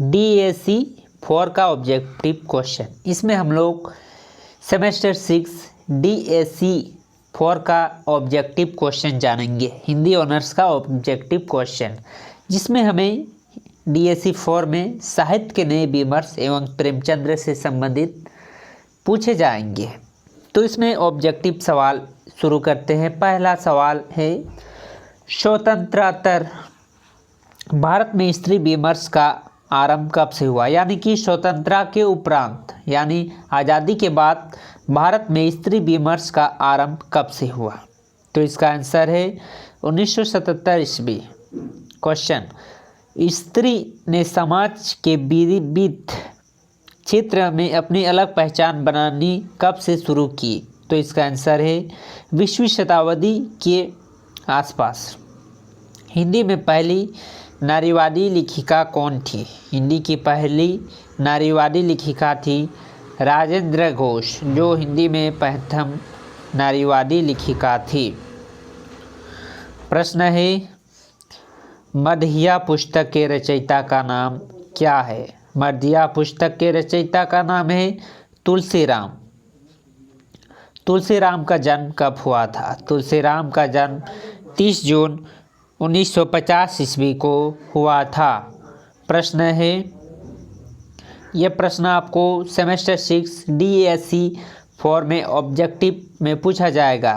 DAC 4 का objective question. इसमें हम लोग सेमेस्टर 6 DAC 4 का ऑब्जेक्टिव क्वेश्चन जानेंगे, हिंदी ऑनर्स का ऑब्जेक्टिव क्वेश्चन, जिसमें हमें DAC 4 में साहित्य के नए विमर्श एवं प्रेमचंद्र से संबंधित पूछे जाएंगे। तो इसमें ऑब्जेक्टिव सवाल शुरू करते हैं। पहला सवाल है, स्वतंत्रोत्तर भारत में स्त्री विमर्श का आरंभ कब से हुआ? यानी कि स्वतंत्रता के उपरांत यानी आज़ादी के बाद भारत में स्त्री विमर्श का आरंभ कब से हुआ? तो इसका आंसर है 1977 ईस्वी। क्वेश्चन, स्त्री ने समाज के विविध क्षेत्र में अपनी अलग पहचान बनानी कब से शुरू की? तो इसका आंसर है 20वीं शताब्दी के आसपास। हिंदी में पहली नारीवादी लेखिका कौन थी? हिंदी की पहली नारीवादी लेखिका थी राजेंद्र घोष, जो हिंदी में प्रथम नारीवादी लेखिका थी। प्रश्न है, मध्या पुस्तक के रचयिता का नाम क्या है? मध्या पुस्तक के रचयिता का नाम है तुलसीराम। तुलसीराम का जन्म कब हुआ था? तुलसीराम का जन्म 30 जून 1950 ईस्वी को हुआ था। प्रश्न है, यह प्रश्न आपको सेमेस्टर 6 DAC 4 में ऑब्जेक्टिव में पूछा जाएगा।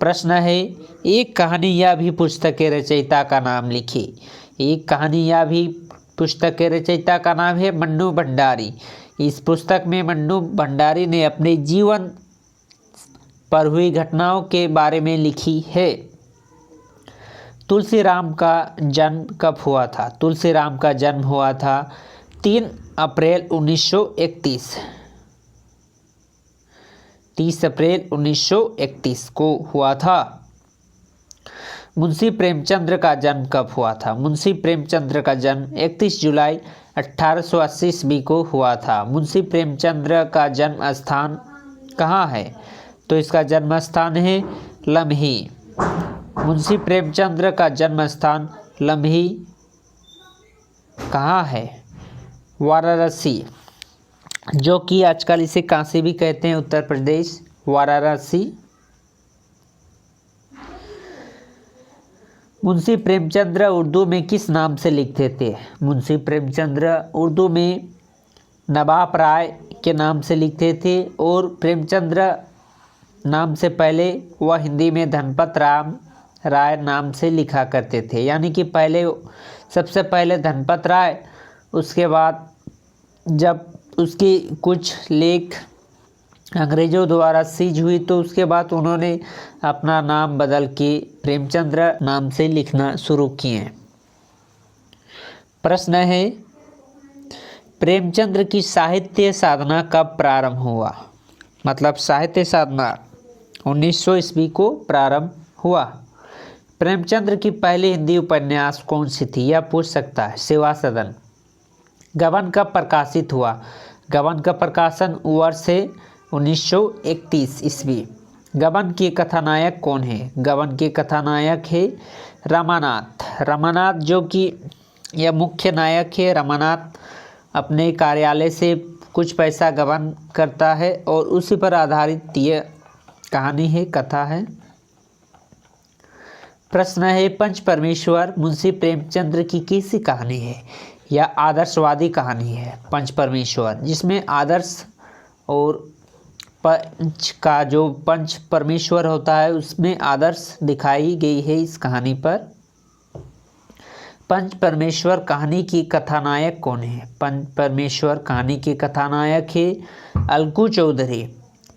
प्रश्न है, एक कहानी या भी पुस्तक के रचयिता का नाम लिखिए। एक कहानी या भी पुस्तक के रचयिता का नाम है मन्नू भंडारी। इस पुस्तक में मन्नू भंडारी ने अपने जीवन पर हुई घटनाओं के बारे में लिखी है। तुलसीराम का जन्म कब हुआ था? तुलसीराम का जन्म हुआ था 3 अप्रैल 1931। 30 अप्रैल 1931 को हुआ था। मुंशी प्रेमचंद्र का जन्म कब हुआ था? मुंशी प्रेमचंद्र का जन्म 31 जुलाई 1880 ईस्वी को हुआ था। मुंशी प्रेमचंद्र का जन्म स्थान कहाँ है? तो इसका जन्म स्थान है लम्ही। मुंशी प्रेमचंद्र का जन्म स्थान लम्ही कहाँ है? वाराणसी, जो कि आजकल इसे काशी भी कहते हैं, उत्तर प्रदेश, वाराणसी। मुंशी प्रेमचंद्र उर्दू में किस नाम से लिखते थे? मुंशी प्रेमचंद्र उर्दू में नवाब राय के नाम से लिखते थे, और प्रेमचंद्र नाम से पहले वह हिंदी में धनपत राम राय नाम से लिखा करते थे। यानी कि सबसे पहले धनपत राय, उसके बाद जब उसकी कुछ लेख अंग्रेज़ों द्वारा सीज हुई तो उसके बाद उन्होंने अपना नाम बदल के प्रेमचंद्र नाम से लिखना शुरू किए। प्रश्न है, प्रेमचंद्र की साहित्य साधना कब प्रारंभ हुआ? मतलब साहित्य साधना 1900 ईस्वी को प्रारंभ हुआ। प्रेमचंद्र की पहली हिंदी उपन्यास कौन सी थी? यह पूछ सकता है। सेवा सदन। गबन कब प्रकाशित हुआ? गबन का प्रकाशन वर्ष है 1931 ईस्वी। गबन के कथानायक कौन है? गबन के कथानायक है रमानाथ। रमानाथ, जो कि यह मुख्य नायक है। रमानाथ अपने कार्यालय से कुछ पैसा गबन करता है और उसी पर आधारित यह कहानी है, कथा है। प्रश्न है, पंच परमेश्वर मुंशी प्रेमचंद्र की कैसी कहानी है? यह आदर्शवादी कहानी है पंच परमेश्वर, जिसमें आदर्श और पंच का जो पंच परमेश्वर होता है उसमें आदर्श दिखाई गई है इस कहानी पर। पंच परमेश्वर कहानी की कथानायक कौन है? पंच परमेश्वर कहानी के कथानायक है अलगू चौधरी।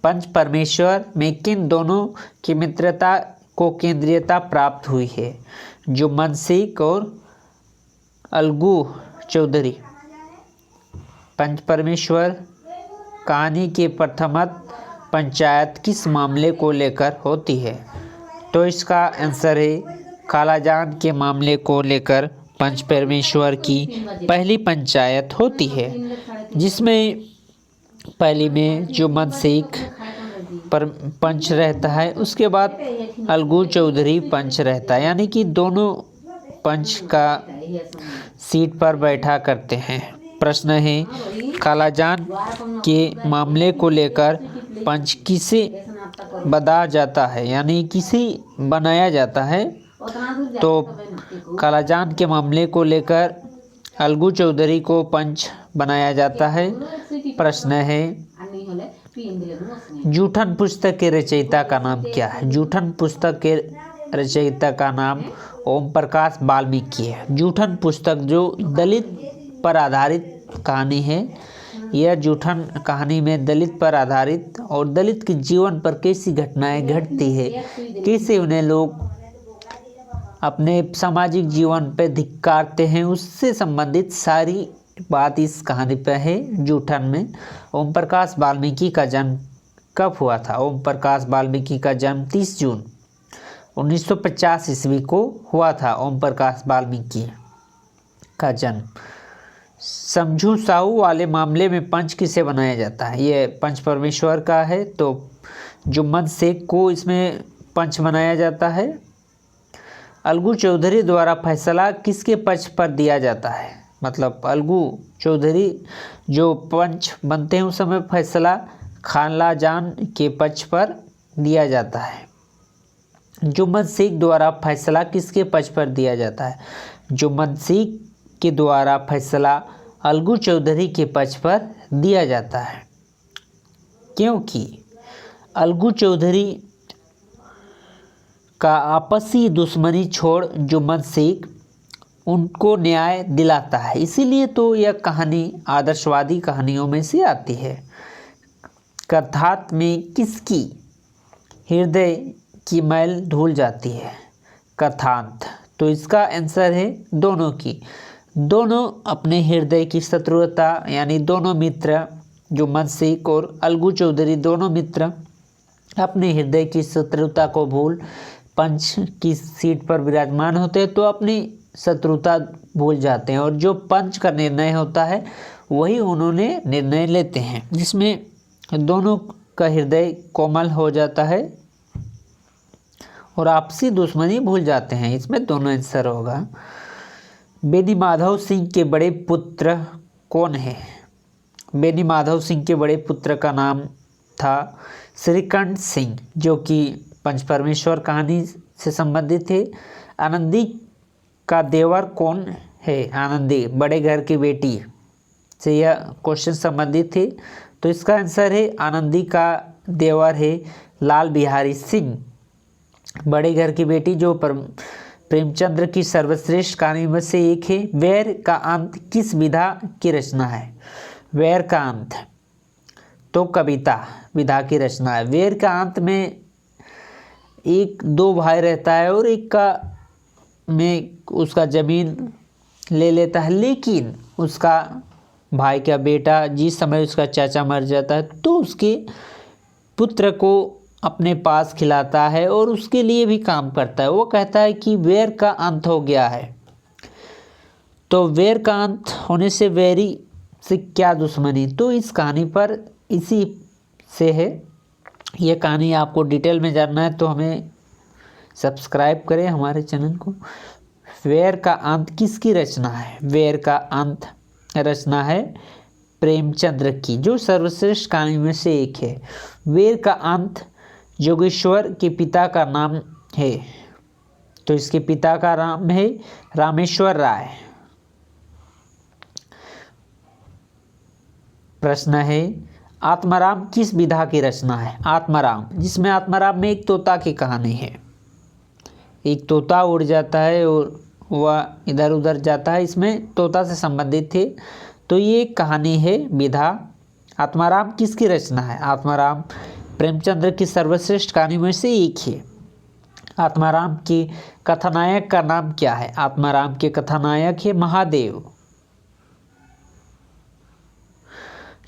पंच परमेश्वर में किन दोनों की मित्रता को केंद्रीयता प्राप्त हुई है? जो मनसिक और अलगू चौधरी। पंच परमेश्वर कहानी के प्रथमत पंचायत किस मामले को लेकर होती है? तो इसका आंसर है कालाजान के मामले को लेकर पंच परमेश्वर की पहली पंचायत होती है, जिसमें पहली में जो मनसिक पर पंच रहता है, उसके बाद अलगू चौधरी पंच रहता है। यानी कि दोनों पंच का सीट पर बैठा करते हैं। प्रश्न है, कालाजान के मामले को लेकर पंच किसे बना जाता है, यानी किसे बनाया जाता है? तो कालाजान के मामले को लेकर अलगू चौधरी को पंच बनाया जाता है। प्रश्न है, जूठन पुस्तक के रचयिता का नाम क्या है? जूठन पुस्तक के रचयिता का नाम ओम प्रकाश वाल्मीकि है। जूठन पुस्तक जो दलित पर आधारित कहानी है, यह जूठन कहानी में दलित पर आधारित और दलित के जीवन पर कैसी घटनाएं घटती है, कैसे उन्हें लोग अपने सामाजिक जीवन पे धिक्कारते हैं, उससे संबंधित सारी बात इस कहानी पे है। जूठन में ओम प्रकाश वाल्मीकि का जन्म कब हुआ था? ओम प्रकाश वाल्मीकि का जन्म 30 जून 1950 ईस्वी को हुआ था। ओम प्रकाश वाल्मीकि का जन्म। समझू साहू वाले मामले में पंच किसे बनाया जाता है? ये पंच परमेश्वर का है, तो जुम्मन शेख को इसमें पंच बनाया जाता है। अलगू चौधरी द्वारा फैसला किसके पक्ष पर दिया जाता है? मतलब अलगू चौधरी जो पंच बनते हैं उस समय फैसला खालाजान के पक्ष पर दिया जाता है। जुम्मन शेख द्वारा फैसला किसके पक्ष पर दिया जाता है? जुम्मन शेख के द्वारा फैसला अलगू चौधरी के पक्ष पर दिया जाता है, क्योंकि अलगू चौधरी का आपसी दुश्मनी छोड़ जुम्मन शेख उनको न्याय दिलाता है। इसीलिए तो यह कहानी आदर्शवादी कहानियों में से आती है। कथात में किसकी हृदय की मैल धुल जाती है? कथांत। तो इसका आंसर है दोनों की। दोनों अपने हृदय की शत्रुता, यानी दोनों मित्र जुम्मन शेख और अलगू चौधरी दोनों मित्र अपने हृदय की शत्रुता को भूल पंच की सीट पर विराजमान होते हैं तो अपनी शत्रुता भूल जाते हैं, और जो पंच का निर्णय होता है वही उन्होंने निर्णय लेते हैं, जिसमें दोनों का हृदय कोमल हो जाता है और आपसी दुश्मनी भूल जाते हैं। इसमें दोनों आंसर होगा। बेनी माधव सिंह के बड़े पुत्र कौन है? बेनी माधव सिंह के बड़े पुत्र का नाम था श्रीकंठ सिंह, जो कि पंच परमेश्वर कहानी से संबंधित है। आनंदी का देवर कौन है? आनंदी बड़े घर की बेटी से यह क्वेश्चन संबंधित है, तो इसका आंसर है आनंदी का देवर है लाल बिहारी सिंह। बड़े घर की बेटी जो प्रेमचंद्र की सर्वश्रेष्ठ कहानी में से एक है। वैर का अंत किस विधा की रचना है? वैर का अंत तो कविता विधा की रचना है। वैर का अंत में एक दो भाई रहता है और एक का में उसका ज़मीन ले लेता है, लेकिन उसका भाई का बेटा जिस समय उसका चाचा मर जाता है तो उसके पुत्र को अपने पास खिलाता है और उसके लिए भी काम करता है। वो कहता है कि वैर का अंत हो गया है। तो वैर का अंत होने से वैरी से क्या दुश्मनी? तो इस कहानी पर इसी से है। ये कहानी आपको डिटेल में जानना है तो हमें सब्सक्राइब करें हमारे चैनल को। वैर का अंत किसकी रचना है? वैर का अंत रचना है प्रेमचंद्र की, जो सर्वश्रेष्ठ कहानी में से एक है। वैर का अंत जोगेश्वर के पिता का नाम है, तो इसके पिता का नाम है रामेश्वर राय। प्रश्न है, आत्माराम किस विधा की रचना है? आत्माराम, जिसमें आत्माराम में एक तोता की कहानी है। एक तोता उड़ जाता है और वह इधर उधर जाता है, इसमें तोता से संबंधित थे। तो ये कहानी है विधा। आत्माराम किसकी रचना है? आत्माराम प्रेमचंद्र की सर्वश्रेष्ठ कहानी में से एक है। आत्माराम के कथानायक का नाम क्या है? आत्माराम के कथानायक है महादेव।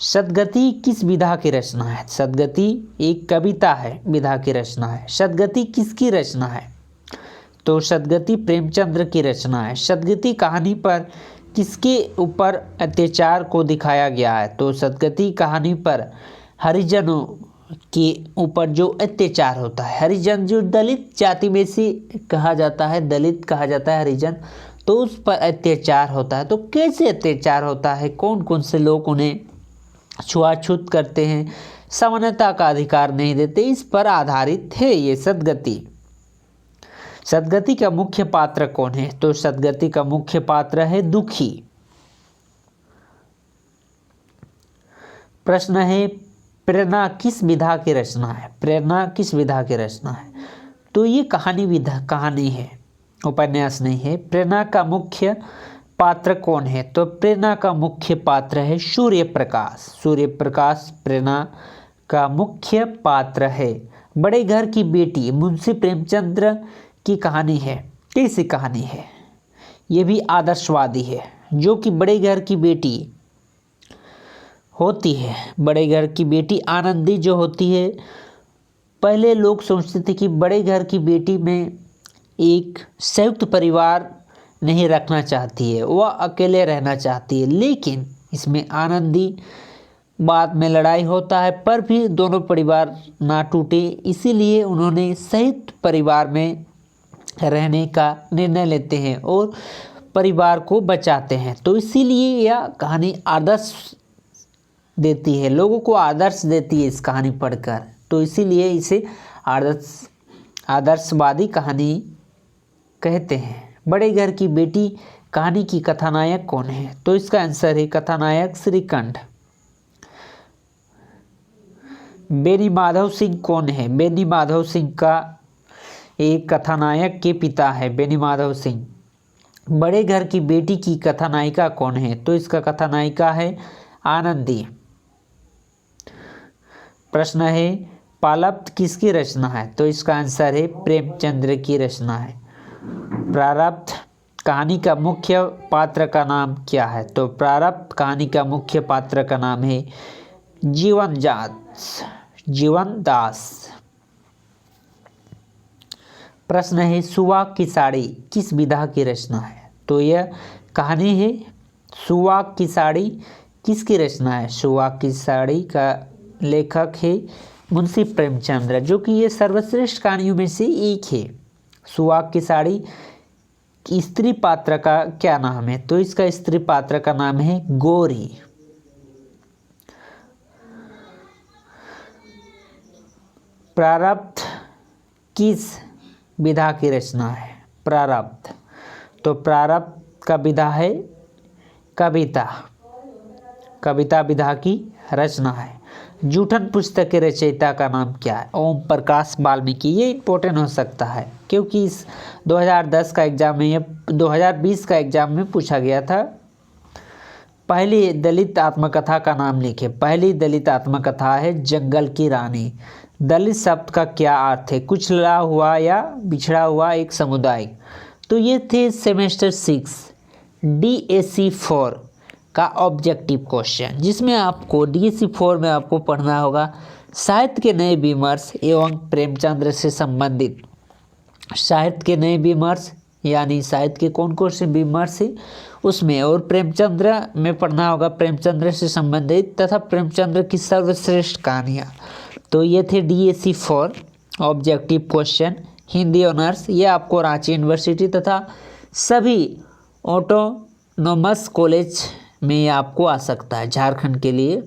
सदगति किस विधा की रचना है? सदगति एक कविता है, विधा की रचना है। सदगति किसकी रचना है? तो सदगति प्रेमचंद्र की रचना है। सदगति कहानी पर किसके ऊपर अत्याचार को दिखाया गया है? तो सदगति कहानी पर हरिजनों के ऊपर जो अत्याचार होता है, हरिजन जो दलित जाति में से कहा जाता है, दलित कहा जाता है हरिजन, तो तो उस पर अत्याचार होता है। तो कैसे अत्याचार होता है, कौन कौन से लोग उन्हें छुआछूत करते हैं, समानता का अधिकार नहीं देते, इस पर आधारित है ये सद्गति। सद्गति का मुख्य पात्र कौन है, तो सद्गति का मुख्य पात्र है दुखी। प्रश्न है प्रेरणा किस विधा की रचना है, प्रेरणा किस विधा की रचना है, तो ये कहानी है, उपन्यास नहीं है। प्रेरणा का मुख्य पात्र कौन है, तो प्रेरणा का मुख्य पात्र है सूर्य प्रकाश। सूर्य प्रकाश प्रेरणा का मुख्य पात्र है। बड़े घर की बेटी मुंशी प्रेमचंद्र की कहानी है। कैसी कहानी है, ये भी आदर्शवादी है, जो कि बड़े घर की बेटी होती है। बड़े घर की बेटी आनंदी जो होती है, पहले लोग सोचते थे कि बड़े घर की बेटी में एक संयुक्त परिवार नहीं रखना चाहती है, वह अकेले रहना चाहती है। लेकिन इसमें आनंदी बाद में लड़ाई होता है, पर भी दोनों परिवार ना टूटे, इसीलिए उन्होंने संयुक्त परिवार में रहने का निर्णय लेते हैं और परिवार को बचाते हैं। तो इसीलिए यह कहानी आदर्श देती है, लोगों को आदर्श देती है इस कहानी पढ़कर। तो इसीलिए इसे आदर्शवादी कहानी कहते हैं। बड़े घर की बेटी कहानी की कथानायक कौन है, तो इसका आंसर है कथानायक श्रीकंठ। बेनी माधव सिंह कौन है, बेनी माधव सिंह का एक कथानायक के पिता है बेनी माधव सिंह। बड़े घर की बेटी की कथानायिका कौन है, तो इसका कथानायिका है आनंदी। प्रश्न है प्रारब्ध किसकी रचना है, तो इसका आंसर है प्रेमचंद्र की रचना है। प्रारब्ध कहानी का मुख्य पात्र का नाम क्या है, तो प्रारब्ध कहानी का मुख्य पात्र का नाम है जीवनदास। प्रश्न है सुहाग की साड़ी किस विधा की रचना है, तो यह कहानी है सुहाग की साड़ी किसकी रचना है। सुहाग की साड़ी का लेखक है मुंशी प्रेमचंद्र, जो कि ये सर्वश्रेष्ठ कहानियों में से एक है। सुहाग की साड़ी की स्त्री पात्र का क्या नाम है, तो इसका स्त्री पात्र का नाम है गौरी। प्रारब्ध किस विधा की रचना है, प्रारब्ध, तो प्रारब्ध का विधा है कविता, कविता विधा की रचना है। जूठन पुस्तक के रचयिता का नाम क्या है, ओम प्रकाश वाल्मीकि। ये इंपॉर्टेंट हो सकता है क्योंकि इस 2010 का एग्जाम में, या 2020 का एग्जाम में पूछा गया था। पहली दलित आत्मकथा का नाम लिखे। पहली दलित आत्मकथा है जंगल की रानी। दलित शब्द का क्या अर्थ है, कुचला हुआ या बिछड़ा हुआ एक समुदाय। तो ये थे सेमेस्टर 6 DAC 4 का ऑब्जेक्टिव क्वेश्चन, जिसमें आपको DAC 4 में आपको पढ़ना होगा साहित्य के नए विमर्श एवं प्रेमचंद्र से संबंधित। साहित्य के नए विमर्श यानी साहित्य के कौन कौन से विमर्श है उसमें, और प्रेमचंद्र में पढ़ना होगा प्रेमचंद्र से संबंधित तथा प्रेमचंद्र की सर्वश्रेष्ठ कहानियाँ। तो ये थे DAC 4 objective question Hindi honours. ये आपको रांची यूनिवर्सिटी तथा सभी ऑटोनॉमस कॉलेज में आपको आ सकता है झारखंड के लिए।